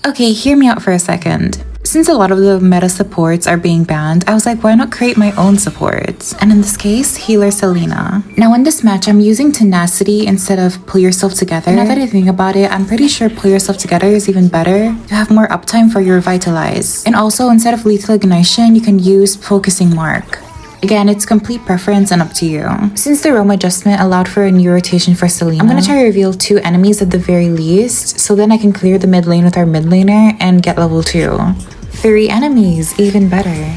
Okay, hear me out for a second. Since a lot of the meta supports are being banned, I was like, why not create my own supports? And in this case, healer Selena. Now in this match, I'm using tenacity instead of pull yourself together. Now that I think about it, I'm pretty sure pull yourself together is even better to have more uptime for your revitalize. And also, instead of lethal ignition, you can use focusing mark. Again, it's complete preference and up to you. Since the roam adjustment allowed for a new rotation for Selena, I'm gonna try to reveal 2 enemies at the very least, so then I can clear the mid lane with our mid laner and get level 2. 3 enemies, even better.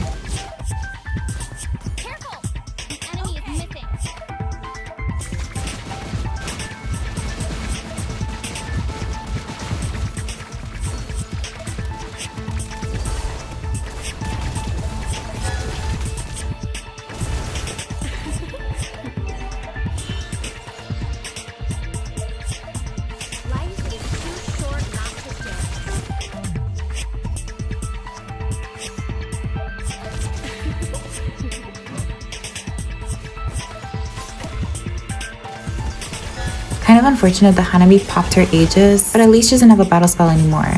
Kind of unfortunate that Hanabi popped her Aegis, but at least she doesn't have a battle spell anymore.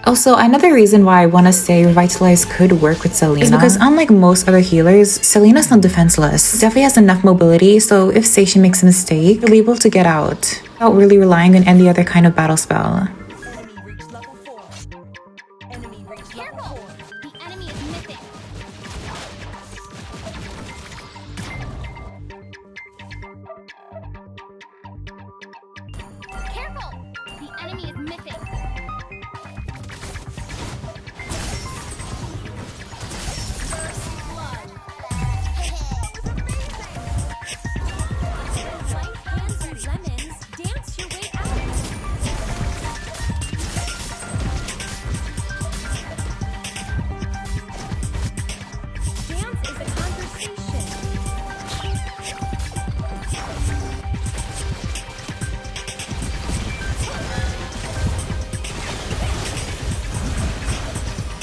Also, another reason why I want to say Revitalize could work with Selena is because unlike most other healers, Selena's not defenseless. Definitely has enough mobility, so if say she makes a mistake, she'll be able to get out without really relying on any other kind of battle spell.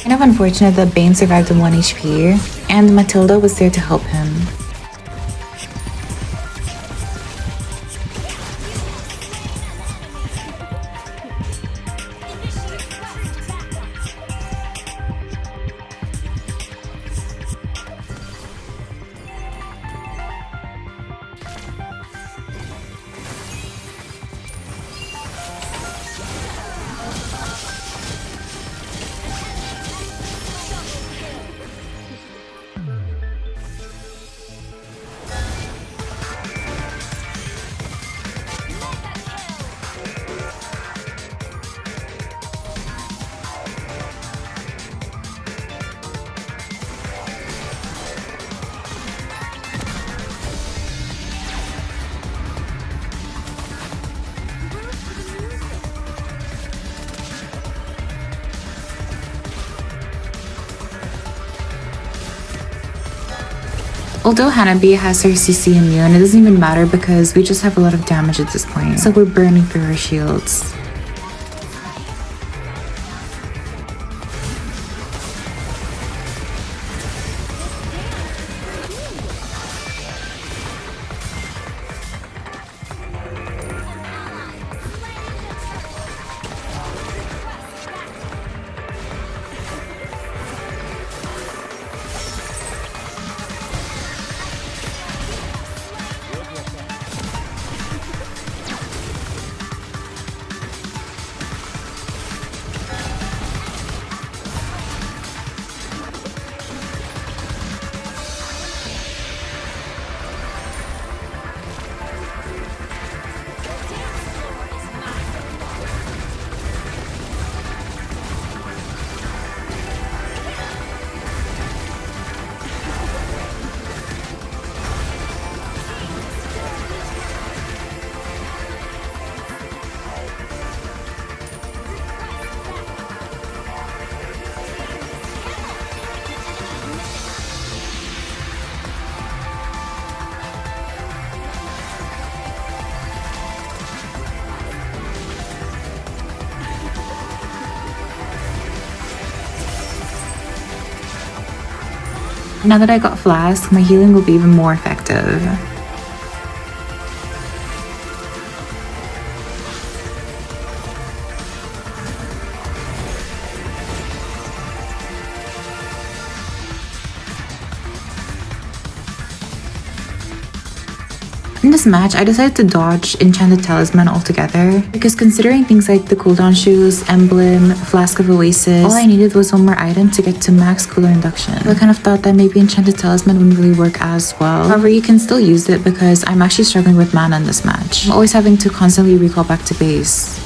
Kind of unfortunate that Bane survived on 1 HP, and Matilda was there to help him. Although Hanabi has her CC immune, it doesn't even matter because we just have a lot of damage at this point. So we're burning through her shields. Now that I got Flask, my healing will be even more effective. In this match, I decided to dodge Enchanted Talisman altogether because considering things like the cooldown shoes, emblem, Flask of Oasis, all I needed was one more item to get to max cooler induction. So I kind of thought that maybe Enchanted Talisman wouldn't really work as well. However, you can still use it because I'm actually struggling with mana in this match. I'm always having to constantly recall back to base.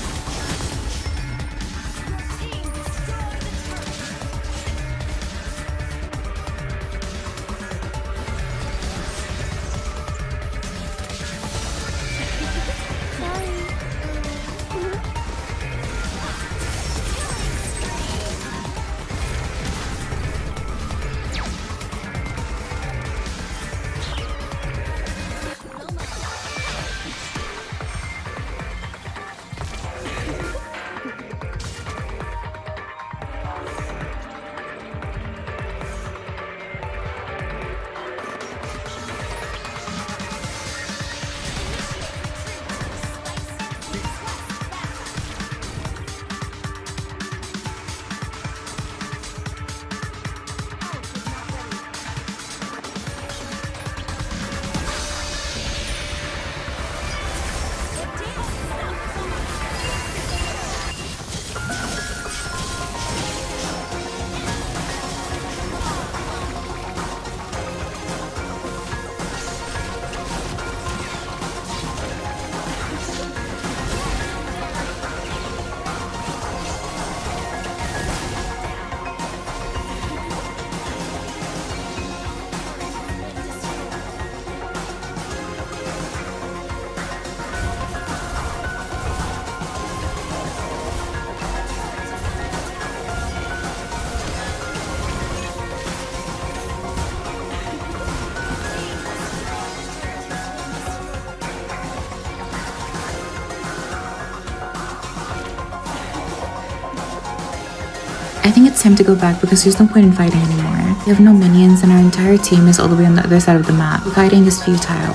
I think it's time to go back because there's no point in fighting anymore. We have no minions and our entire team is all the way on the other side of the map. Fighting is futile.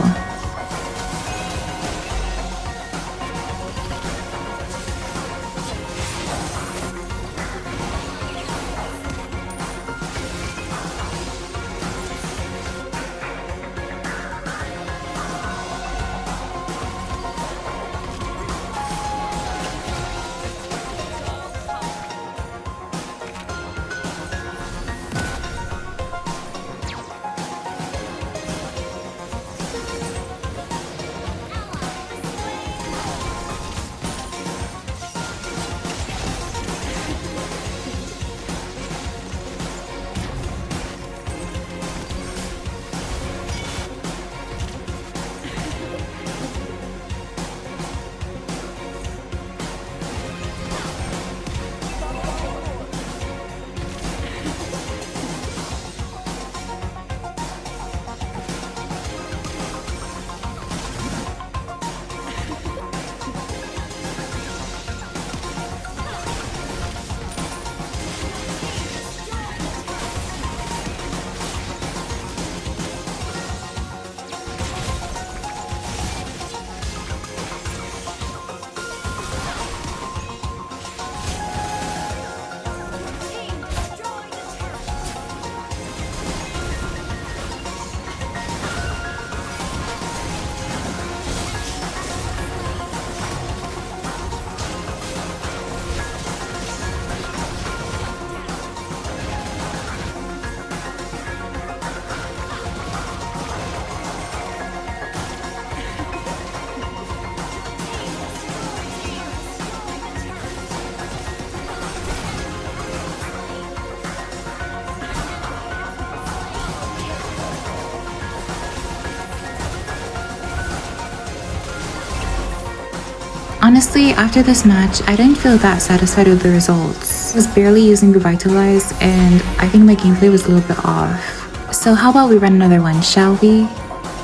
Honestly, after this match, I didn't feel that satisfied with the results. I was barely using Revitalize and I think my gameplay was a little bit off. So how about we run another one, shall we?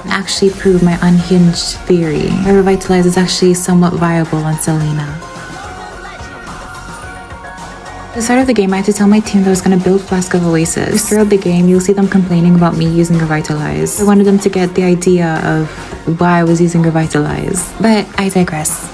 And actually prove my unhinged theory that Revitalize is actually somewhat viable on Selena. At the start of the game, I had to tell my team that I was gonna build Flask of Oasis. Because throughout the game, you'll see them complaining about me using Revitalize. I wanted them to get the idea of why I was using Revitalize. But I digress.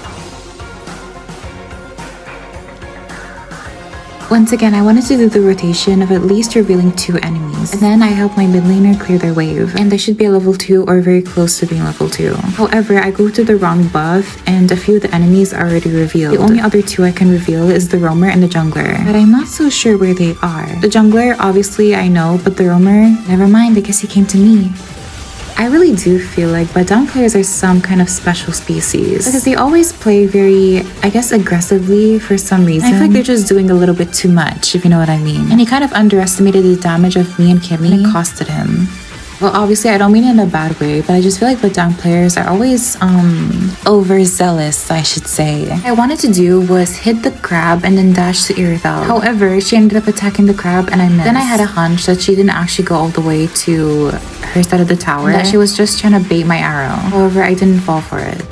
Once again, I wanted to do the rotation of at least revealing 2 enemies. And then I helped my mid laner clear their wave. And they should be a level 2 or very close to being level 2. However, I go to the wrong buff and a few of the enemies are already revealed. The only other 2 I can reveal is the roamer and the jungler. But I'm not so sure where they are. The jungler, obviously I know, but the roamer, never mind, I guess he came to me. I really do feel like Badang players are some kind of special species because they always play very, I guess, aggressively for some reason. I feel like they're just doing a little bit too much, if you know what I mean. And he kind of underestimated the damage of me and Kimmy and it costed him. Well, obviously, I don't mean it in a bad way, but I just feel like Badang players are always, overzealous, I should say. What I wanted to do was hit the crab and then dash to Irithel. However, she ended up attacking the crab and I missed. Then I had a hunch that she didn't actually go all the way to her side of the tower, that she was just trying to bait my arrow. However, I didn't fall for it.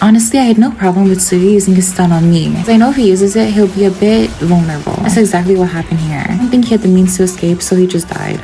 Honestly, I had no problem with Sugi using his stun on me. Because I know if he uses it, he'll be a bit vulnerable. That's exactly what happened here. I don't think he had the means to escape, so he just died.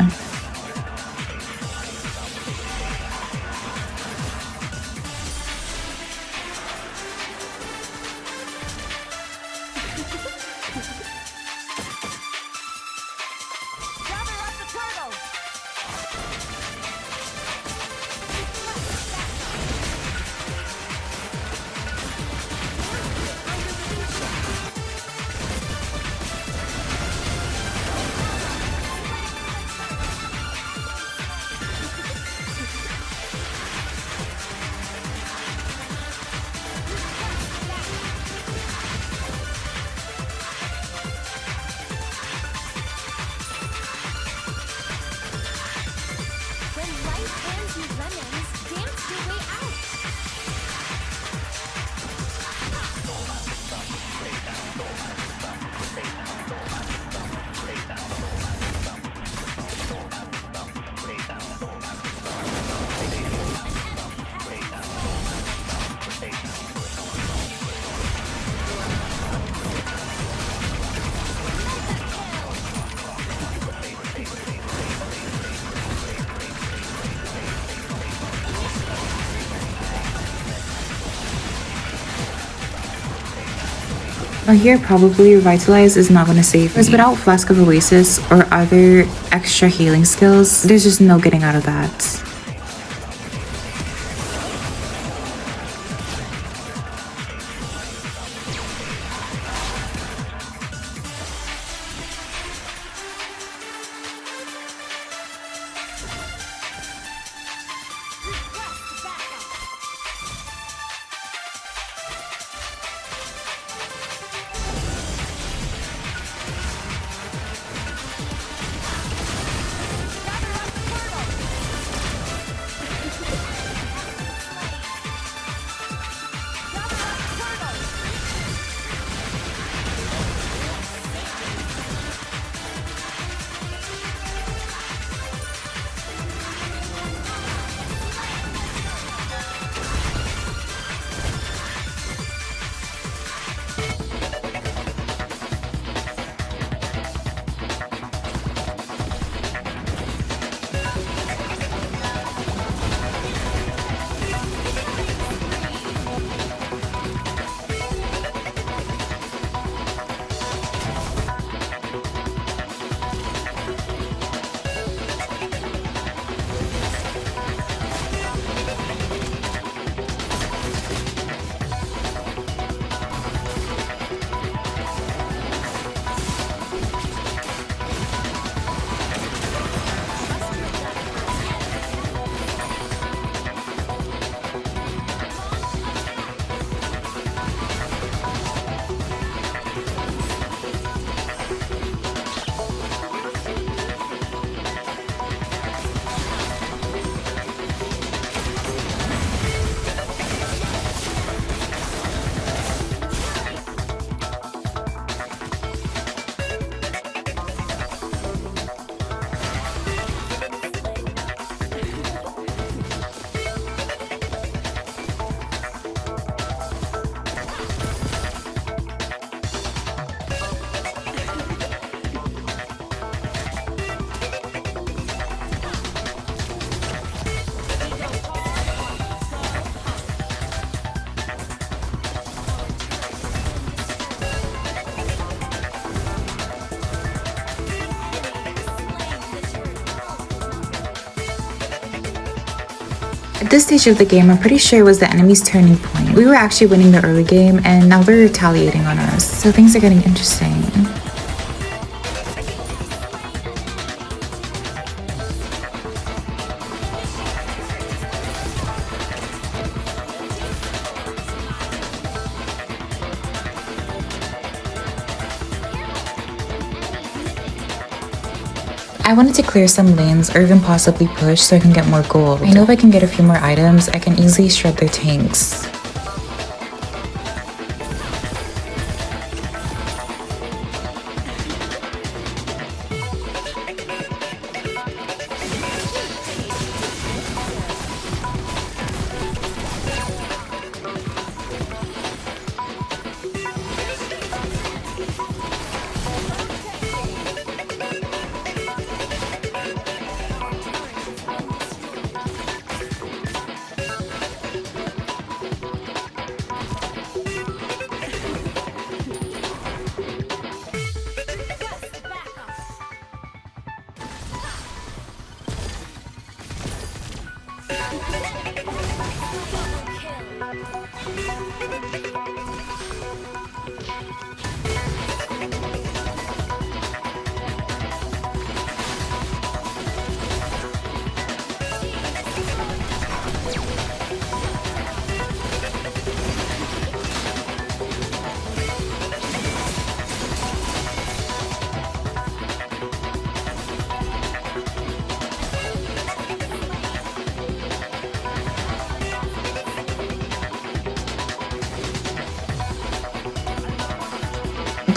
Well, here probably Revitalize is not going to save me. Because without Flask of Oasis or other extra healing skills, there's just no getting out of that. At this stage of the game, I'm pretty sure it was the enemy's turning point. We were actually winning the early game, and now they're retaliating on us, so things are getting interesting. I wanted to clear some lanes or even possibly push so I can get more gold. I know if I can get a few more items, I can easily shred their tanks.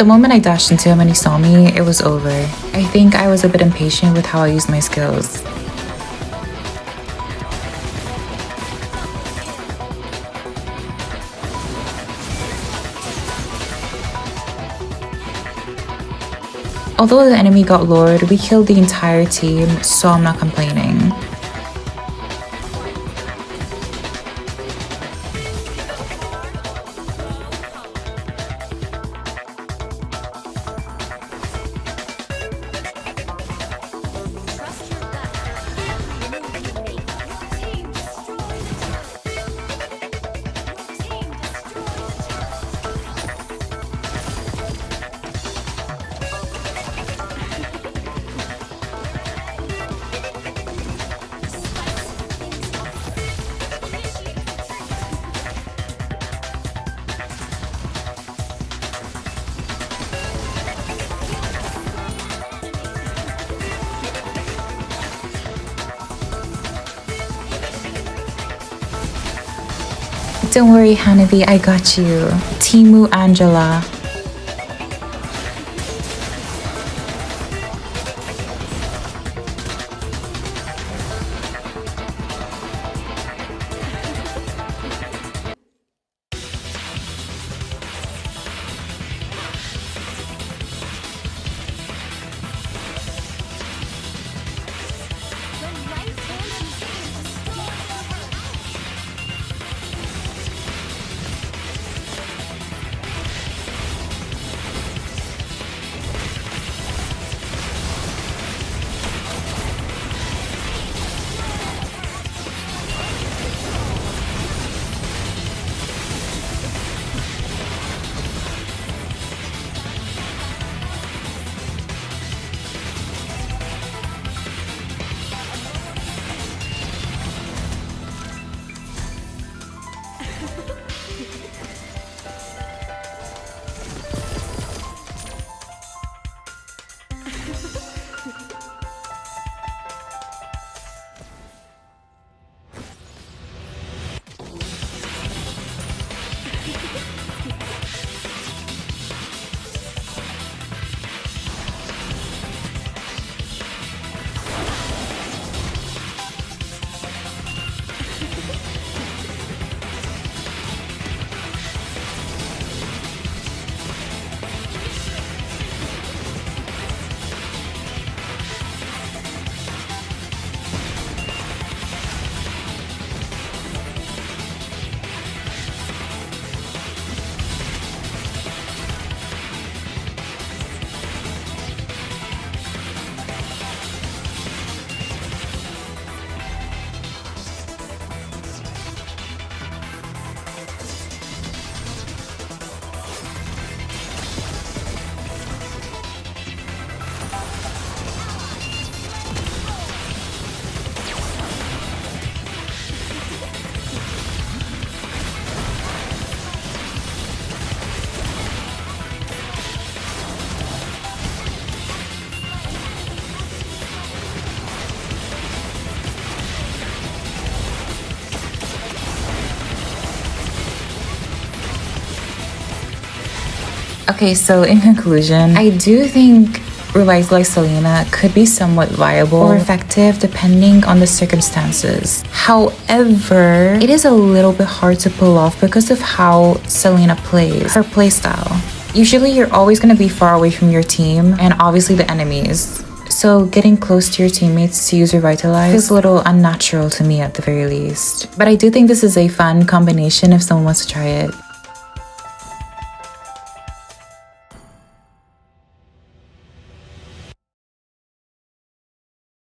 The moment I dashed into him and he saw me, it was over. I think I was a bit impatient with how I used my skills. Although the enemy got lured, we killed the entire team, so I'm not complaining. Don't worry, Hanabi, I got you. Timu Angela. Okay, so in conclusion, I do think Revitalize Selena could be somewhat viable or effective depending on the circumstances. However, it is a little bit hard to pull off because of how Selena plays, her playstyle. Usually you're always going to be far away from your team and obviously the enemies. So getting close to your teammates to use Revitalize feels a little unnatural to me at the very least. But I do think this is a fun combination if someone wants to try it.